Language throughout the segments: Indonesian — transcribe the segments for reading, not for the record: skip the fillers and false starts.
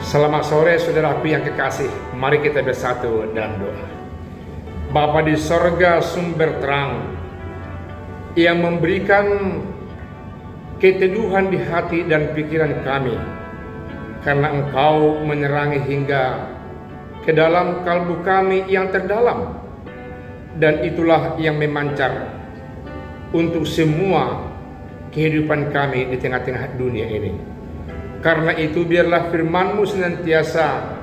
Selamat sore saudaraku yang kekasih. Mari kita bersatu dalam doa. Bapa di sorga, sumber terang yang memberikan keteduhan di hati dan pikiran kami, karena Engkau menerangi hingga ke dalam kalbu kami yang terdalam, dan itulah yang memancar untuk semua kehidupan kami di tengah-tengah dunia ini. Karena itu biarlah firman-Mu senantiasa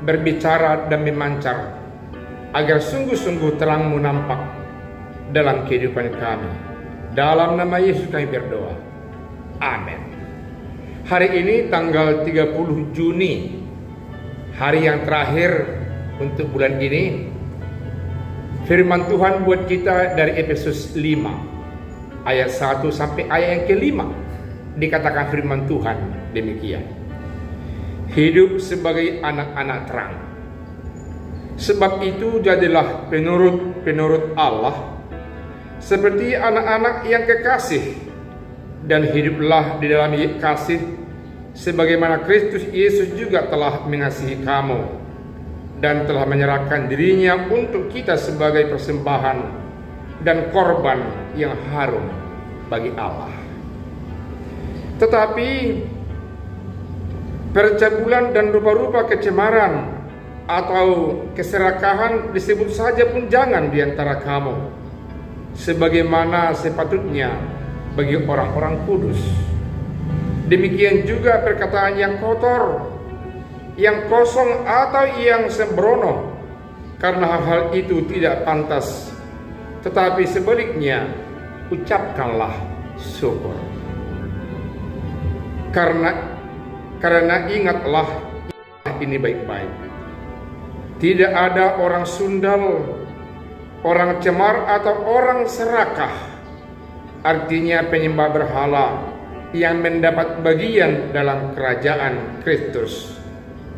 berbicara dan memancar, agar sungguh-sungguh terang-Mu nampak dalam kehidupan kami. Dalam nama Yesus kami berdoa. Amin. Hari ini tanggal 30 Juni, hari yang terakhir untuk bulan ini. Firman Tuhan buat kita dari Efesus 5 ayat 1 sampai ayat yang ke-5. Dikatakan firman Tuhan demikian: hidup sebagai anak-anak terang. Sebab itu jadilah penurut Allah seperti anak-anak yang kekasih, dan hiduplah di dalam kasih sebagaimana Kristus Yesus juga telah mengasihi kamu dan telah menyerahkan dirinya untuk kita sebagai persembahan dan korban yang harum bagi Allah. Tetapi percabulan dan rupa-rupa kecemaran atau keserakahan disebut saja pun jangan di antara kamu, sebagaimana sepatutnya bagi orang-orang kudus. Demikian juga perkataan yang kotor, yang kosong atau yang sembrono, karena hal-hal itu tidak pantas. Tetapi sebaliknya ucapkanlah syukur. Karena ingatlah ini baik-baik. Tidak ada orang sundal, orang cemar atau orang serakah, artinya penyembah berhala, yang mendapat bagian dalam kerajaan Kristus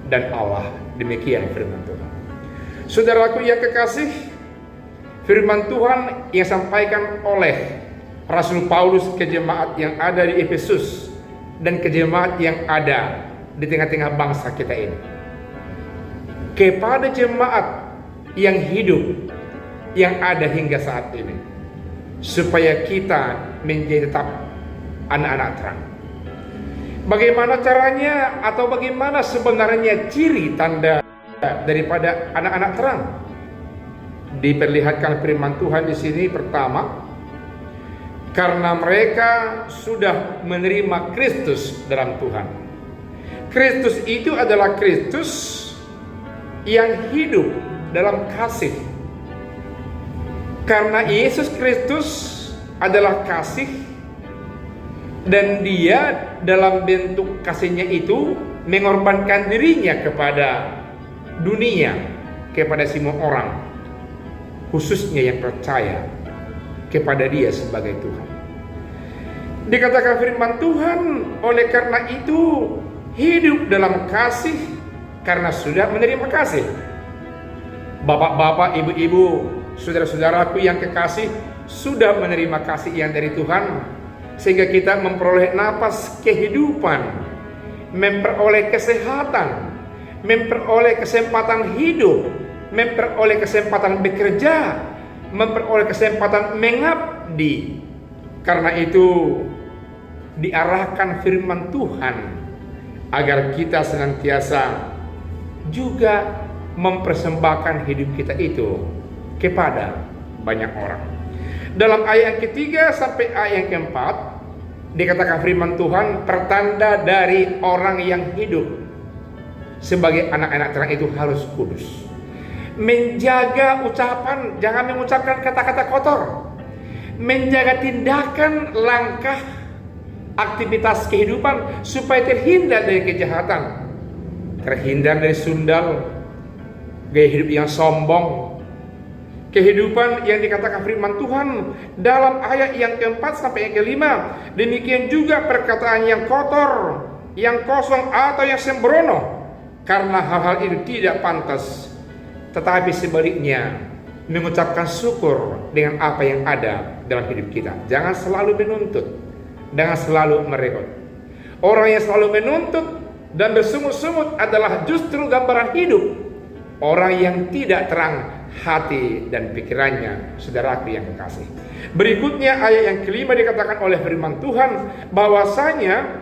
dan Allah. Demikian firman Tuhan. Saudaraku yang kekasih, firman Tuhan yang disampaikan oleh Rasul Paulus ke jemaat yang ada di Efesus dan ke jemaat yang ada di tengah-tengah bangsa kita ini, kepada jemaat yang hidup yang ada hingga saat ini, supaya kita menjadi tetap anak-anak terang. Bagaimana caranya atau bagaimana sebenarnya ciri tanda daripada anak-anak terang? Diperlihatkan firman Tuhan di sini. Pertama, karena mereka sudah menerima Kristus dalam Tuhan. Kristus itu adalah Kristus yang hidup dalam kasih. Karena Yesus Kristus adalah kasih, dan Dia dalam bentuk kasihnya itu mengorbankan dirinya kepada dunia, kepada semua orang, khususnya yang percaya kepada Dia sebagai Tuhan. Dikatakan firman Tuhan, oleh karena itu hidup dalam kasih karena sudah menerima kasih. Bapak-bapak, ibu-ibu, saudara-saudaraku yang kekasih, sudah menerima kasih yang dari Tuhan, sehingga kita memperoleh napas kehidupan, memperoleh kesehatan, memperoleh kesempatan hidup, memperoleh kesempatan bekerja, memperoleh kesempatan mengabdi. Karena itu diarahkan firman Tuhan agar kita senantiasa juga mempersembahkan hidup kita itu kepada banyak orang. Dalam ayat yang ketiga sampai ayat yang keempat dikatakan firman Tuhan, pertanda dari orang yang hidup sebagai anak-anak terang itu harus kudus. Menjaga ucapan, jangan mengucapkan kata-kata kotor. Menjaga tindakan, langkah, aktivitas kehidupan supaya terhindar dari kejahatan, terhindar dari sundal, gaya hidup yang sombong, kehidupan yang dikatakan firman Tuhan dalam ayat yang keempat sampai yang kelima. Demikian juga perkataan yang kotor, yang kosong atau yang sembrono, karena hal-hal itu tidak pantas. Tetapi sebaliknya mengucapkan syukur dengan apa yang ada dalam hidup kita. Jangan selalu menuntut, jangan selalu merebut. Orang yang selalu menuntut dan bersungut-sungut adalah justru gambaran hidup orang yang tidak terang hati dan pikirannya, saudaraku yang kekasih. Berikutnya ayat yang kelima dikatakan oleh firman Tuhan bahwasanya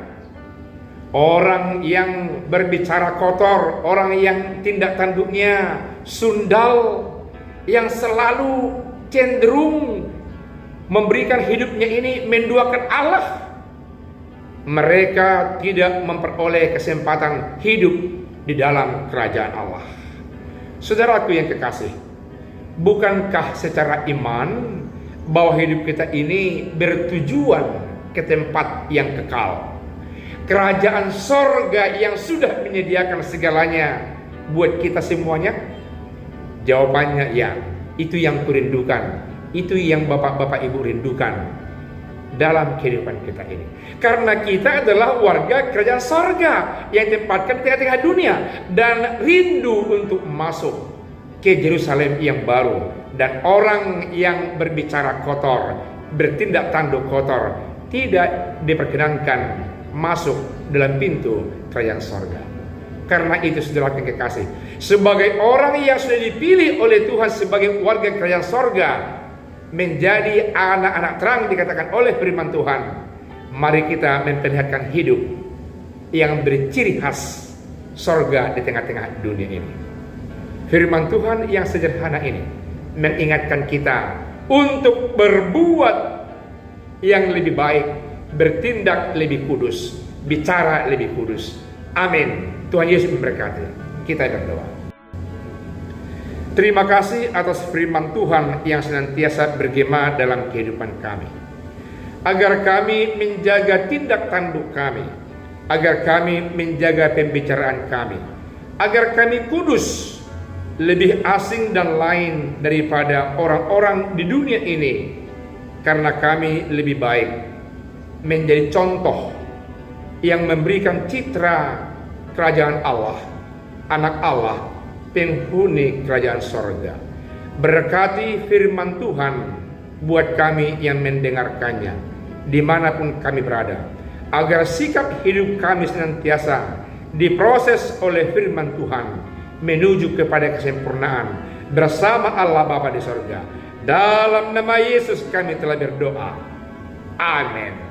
orang yang berbicara kotor, orang yang tindak tanduknya sundal, yang selalu cenderung memberikan hidupnya ini menduakan Allah, mereka tidak memperoleh kesempatan hidup di dalam kerajaan Allah. Saudaraku yang kekasih, bukankah secara iman bahwa hidup kita ini bertujuan ke tempat yang kekal, kerajaan sorga yang sudah menyediakan segalanya buat kita semuanya? Jawabannya ya, itu yang kurindukan, itu yang bapak-bapak ibu rindukan dalam kehidupan kita ini. Karena kita adalah warga kerajaan sorga yang ditempatkan di tengah-tengah dunia dan rindu untuk masuk ke Yerusalem yang baru. Dan orang yang berbicara kotor, bertindak tanduk kotor, tidak diperkenankan masuk dalam pintu kerajaan sorga. Karena itu saudara yang kekasih, sebagai orang yang sudah dipilih oleh Tuhan sebagai warga kerajaan sorga, menjadi anak-anak terang dikatakan oleh firman Tuhan, mari kita memperlihatkan hidup yang berciri khas sorga di tengah-tengah dunia ini. Firman Tuhan yang sederhana ini mengingatkan kita untuk berbuat yang lebih baik, bertindak lebih kudus, bicara lebih kudus. Amin. Tuhan Yesus memberkati. Kita berdoa. Terima kasih atas firman Tuhan yang senantiasa bergema dalam kehidupan kami, agar kami menjaga tindak tanduk kami, agar kami menjaga pembicaraan kami, agar kami kudus, lebih asing dan lain daripada orang-orang di dunia ini, karena kami lebih baik menjadi contoh yang memberikan citra kerajaan Allah, anak Allah, penghuni kerajaan sorga. Berkati firman Tuhan buat kami yang mendengarkannya dimanapun kami berada, agar sikap hidup kami senantiasa diproses oleh firman Tuhan menuju kepada kesempurnaan bersama Allah Bapa di sorga. Dalam nama Yesus kami telah berdoa. Amin.